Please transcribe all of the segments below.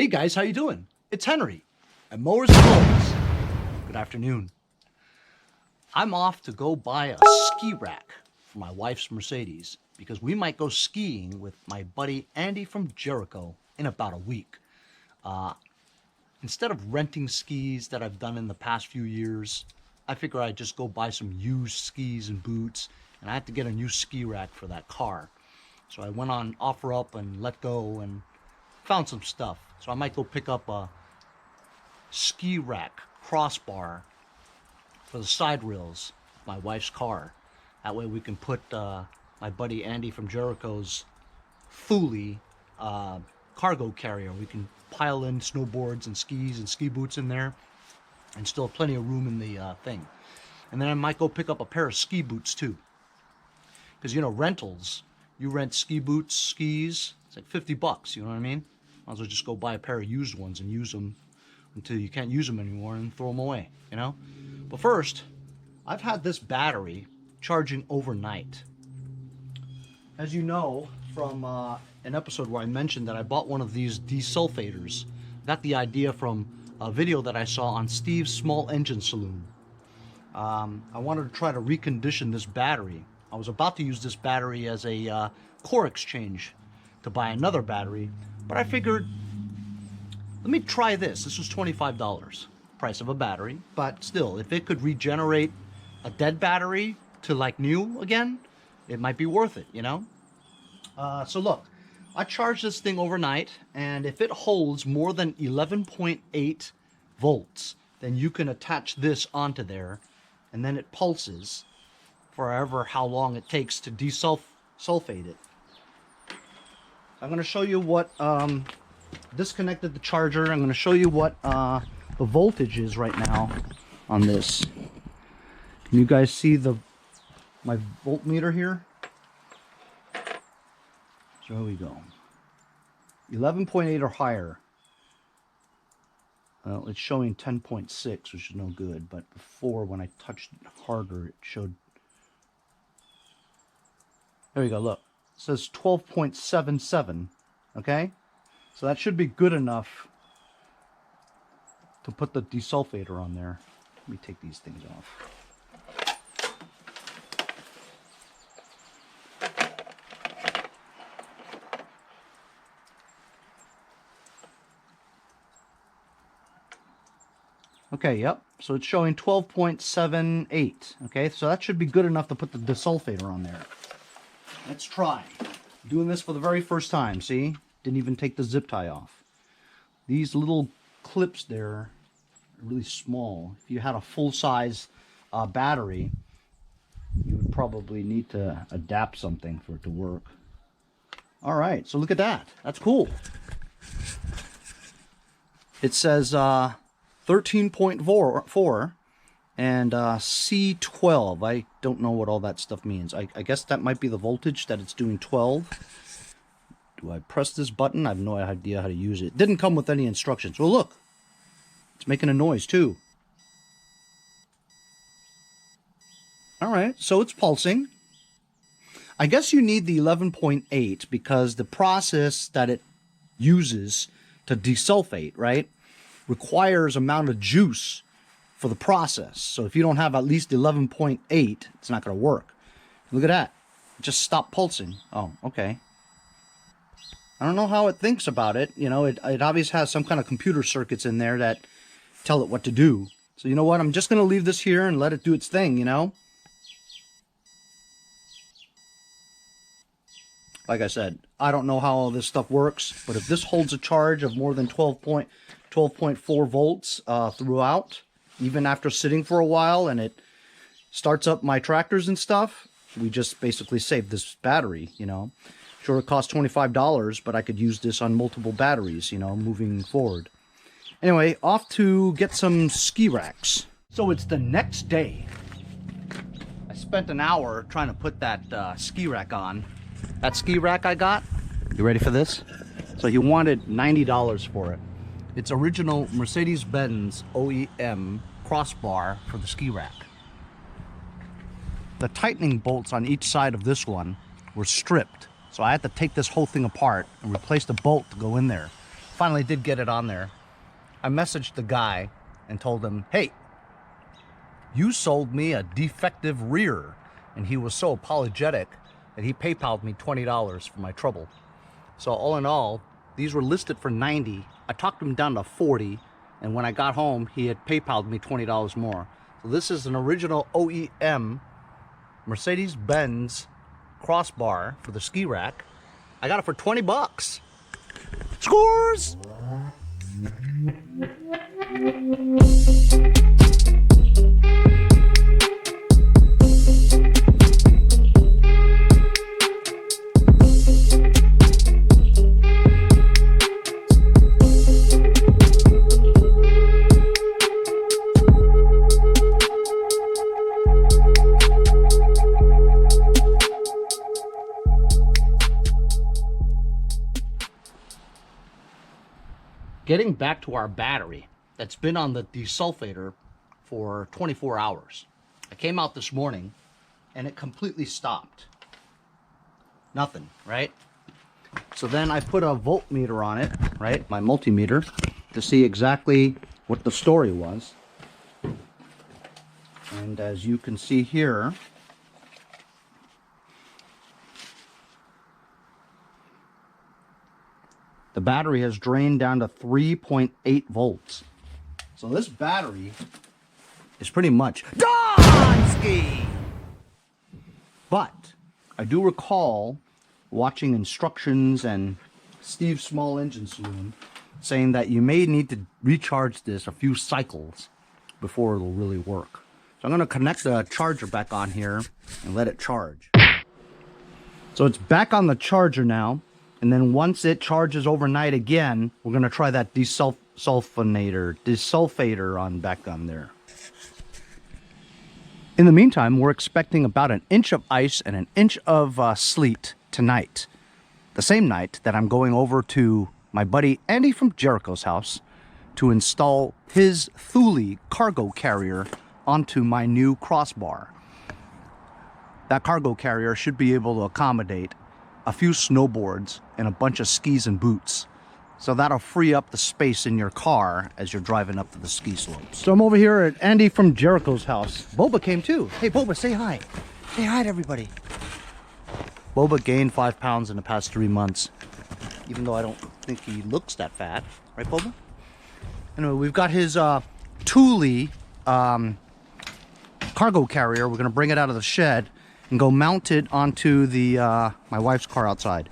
Hey guys, how you doing? It's Henry at Mowers and Mowers. Good afternoon. I'm off to go buy a ski rack for my wife's Mercedes because we might go skiing with my buddy Andy from Jericho in about a week. Instead of renting skis that I've done in the past few years, I figure I'd just go buy some used skis and boots, and I had to get a new ski rack for that car. So I went on OfferUp and Let Go and found some stuff. So I might go pick up a ski rack crossbar for the side rails of my wife's car. That way we can put my buddy Andy from Jericho's Thule cargo carrier. We can pile in snowboards and skis and ski boots in there and still have plenty of room in the thing. And then I might go pick up a pair of ski boots too. Because, you know, rentals, you rent ski boots, skis, it's like $50, you know what I mean? Might as well just go buy a pair of used ones and use them until you can't use them anymore and throw them away, you know? But first, I've had this battery charging overnight. As you know from an episode where I mentioned that I bought one of these desulfators, got the idea from a video that I saw on Steve's Small Engine Saloon. I wanted to try to recondition this battery. I was about to use this battery as a core exchange to buy another battery, but I figured, let me try this. This was $25, price of a battery, but still, if it could regenerate a dead battery to like new again, it might be worth it, you know? So look, I charged this thing overnight, and if it holds more than 11.8 volts, then you can attach this onto there, and then it pulses for how long it takes to desulfate it. I'm going to show you what disconnected the charger. I'm going to show you what the voltage is right now on this. Can you guys see my voltmeter here? So here we go. 11.8 or higher. Well, it's showing 10.6, which is no good, but before when I touched it harder, it showed. There you go, look. It says 12.77, okay? So that should be good enough to put the desulfator on there. Let me take these things off. Okay, yep. So it's showing 12.78. Okay, so that should be good enough to put the desulfator on there. Let's try. Doing this for the very first time, see? Didn't even take the zip tie off. These little clips there are really small. If you had a full-size battery, you would probably need to adapt something for it to work. All right, so look at that. That's cool. It says 13.4 and C12. I don't know what all that stuff means. I guess that might be the voltage that it's doing 12. Do I press this button? I have no idea how to use it. Didn't come with any instructions. Well, look. It's making a noise, too. Alright, so it's pulsing. I guess you need the 11.8 because the process that it uses to desulfate, right, requires amount of juice for the process. So if you don't have at least 11.8, it's not going to work. Look at that. It just stopped pulsing. Oh, okay. I don't know how it thinks about it. You know, it obviously has some kind of computer circuits in there that tell it what to do. So you know what? I'm just going to leave this here and let it do its thing, you know? Like I said, I don't know how all this stuff works, but if this holds a charge of more than 12.4 volts throughout, even after sitting for a while, and it starts up my tractors and stuff, we just basically saved this battery, you know. Sure, it costs $25, but I could use this on multiple batteries, you know, moving forward. Anyway, off to get some ski racks. So it's the next day. I spent an hour trying to put that ski rack on. That ski rack I got, you ready for this? So he wanted $90 for it. It's original Mercedes-Benz OEM crossbar for the ski rack. The tightening bolts on each side of this one were stripped, so I had to take this whole thing apart and replace the bolt to go in there. finally did get it on there. I messaged the guy and told him, hey, you sold me a defective rear. And he was so apologetic that he PayPal'd me $20 for my trouble. So all in all, these were listed for $90. I talked him down to $40, and when I got home, he had PayPal'd me $20 more. So this is an original OEM Mercedes-Benz crossbar for the ski rack. I got it for 20 bucks. Scores! Getting back to our battery that's been on the desulfator for 24 hours. I came out this morning and it completely stopped. Nothing, right? So then I put a voltmeter on it, right? My multimeter, to see exactly what the story was. And as you can see here, the battery has drained down to 3.8 volts. So this battery is pretty much DONESKI! But I do recall watching instructions and Steve's Small Engine Saloon saying that you may need to recharge this a few cycles before it'll really work. So I'm going to connect the charger back on here and let it charge. So it's back on the charger now. And then once it charges overnight again, we're going to try that desulfator on back on there. In the meantime, we're expecting about an inch of ice and an inch of sleet tonight. The same night that I'm going over to my buddy Andy from Jericho's house to install his Thule cargo carrier onto my new crossbar. That cargo carrier should be able to accommodate a few snowboards and a bunch of skis and boots. So that'll free up the space in your car as you're driving up to the ski slopes. So I'm over here at Andy from Jericho's house. Boba came too. Hey Boba, say hi. Say hi to everybody. Boba gained 5 pounds in the past 3 months, even though I don't think he looks that fat. Right, Boba? Anyway, we've got his Thule cargo carrier. We're gonna bring it out of the shed and go mount it onto the my wife's car outside.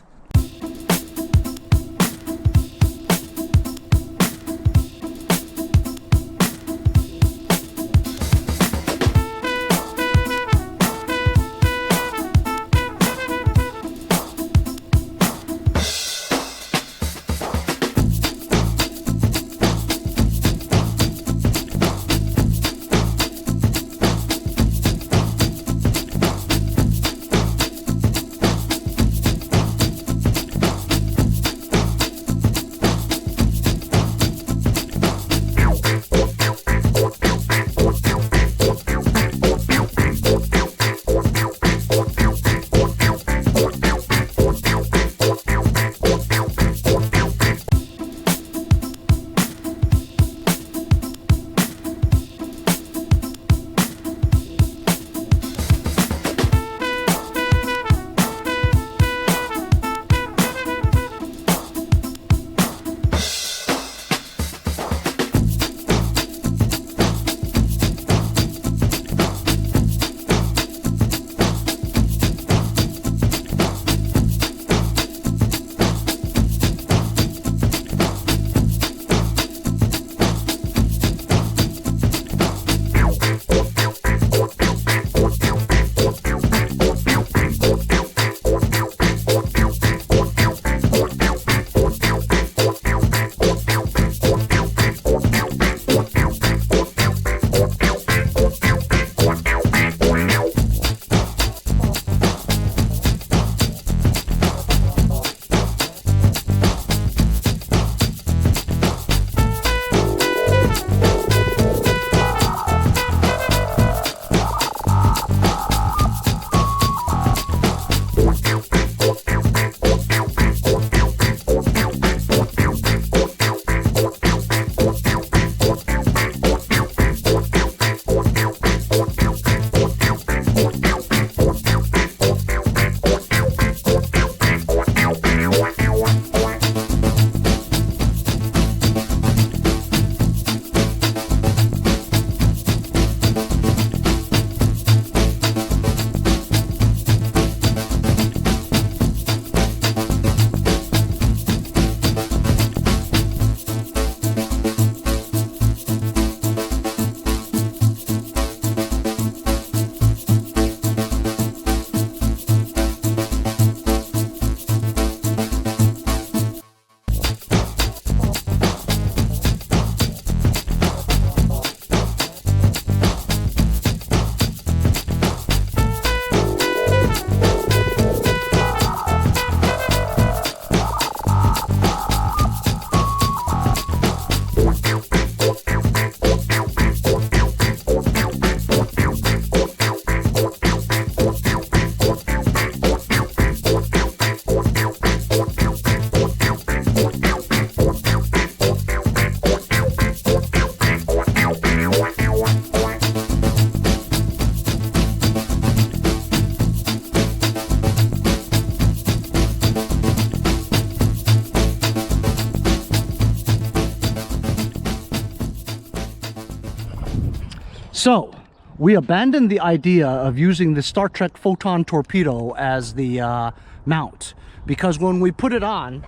So we abandoned the idea of using the Star Trek photon torpedo as the mount, because when we put it on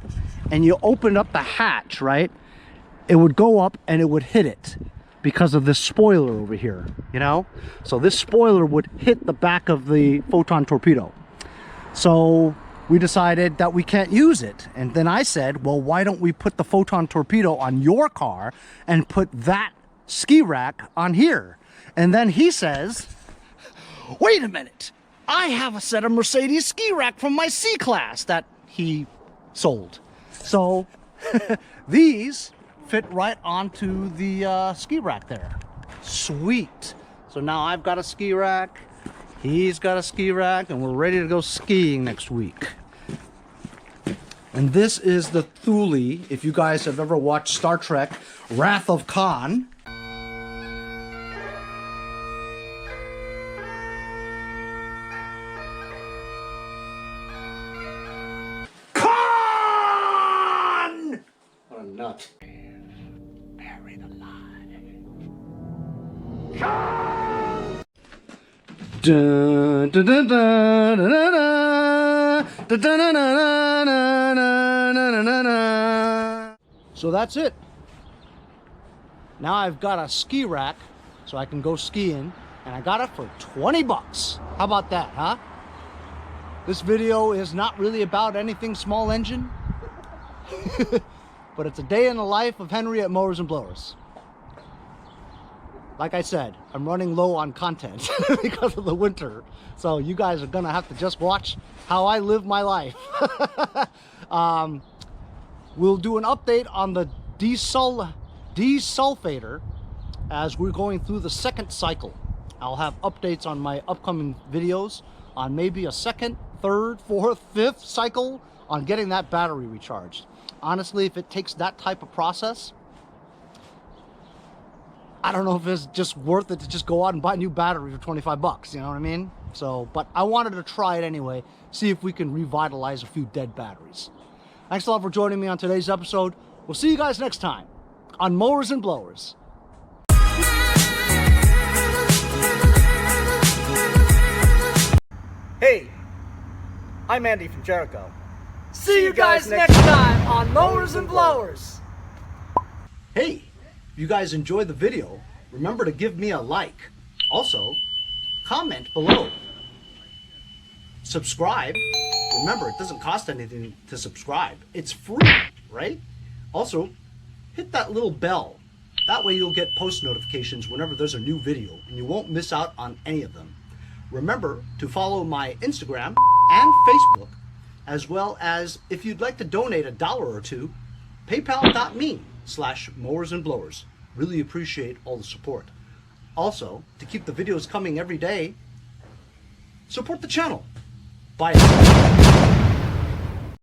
and you open up the hatch, right, it would go up and it would hit it because of this spoiler over here, you know? So this spoiler would hit the back of the photon torpedo. So we decided that we can't use it. And then I said, well, why don't we put the photon torpedo on your car and put that ski rack on here? And then he says, wait a minute, I have a set of Mercedes ski rack from my C-Class that he sold. So these fit right onto the ski rack there. Sweet. So now I've got a ski rack, he's got a ski rack, and we're ready to go skiing next week. And this is the Thule, if you guys have ever watched Star Trek Wrath of Khan. What a nut. Buried alive. Dun, dun, dun, dun, dun, dun, dun, dun, dun, dun, dun, dun. So that's it. Now I've got a ski rack so I can go skiing, and I got it for 20 bucks. How about that, huh? This video is not really about anything small engine. But it's a day in the life of Henry at Mowers and Blowers. Like I said, I'm running low on content because of the winter. So you guys are gonna have to just watch how I live my life. We'll do an update on the Desulfator as we're going through the second cycle. I'll have updates on my upcoming videos on maybe a second, third, fourth, fifth cycle on getting that battery recharged. Honestly, if it takes that type of process, I don't know if it's just worth it to just go out and buy a new battery for 25 bucks, you know what I mean? So, but I wanted to try it anyway, see if we can revitalize a few dead batteries. Thanks a lot for joining me on today's episode. We'll see you guys next time on Mowers and Blowers. Hey, I'm Andy from Jericho. See you guys next time on Mowers and Blowers. Hey, if you guys enjoyed the video, remember to give me a like. Also, comment below. Subscribe. Remember, it doesn't cost anything to subscribe. It's free, right? Also, hit that little bell. That way you'll get post notifications whenever there's a new video, and you won't miss out on any of them. Remember to follow my Instagram and Facebook, as well as if you'd like to donate $1 or $2, paypal.me/mowersandblowers. Really appreciate all the support. Also, to keep the videos coming every day, support the channel. Bye.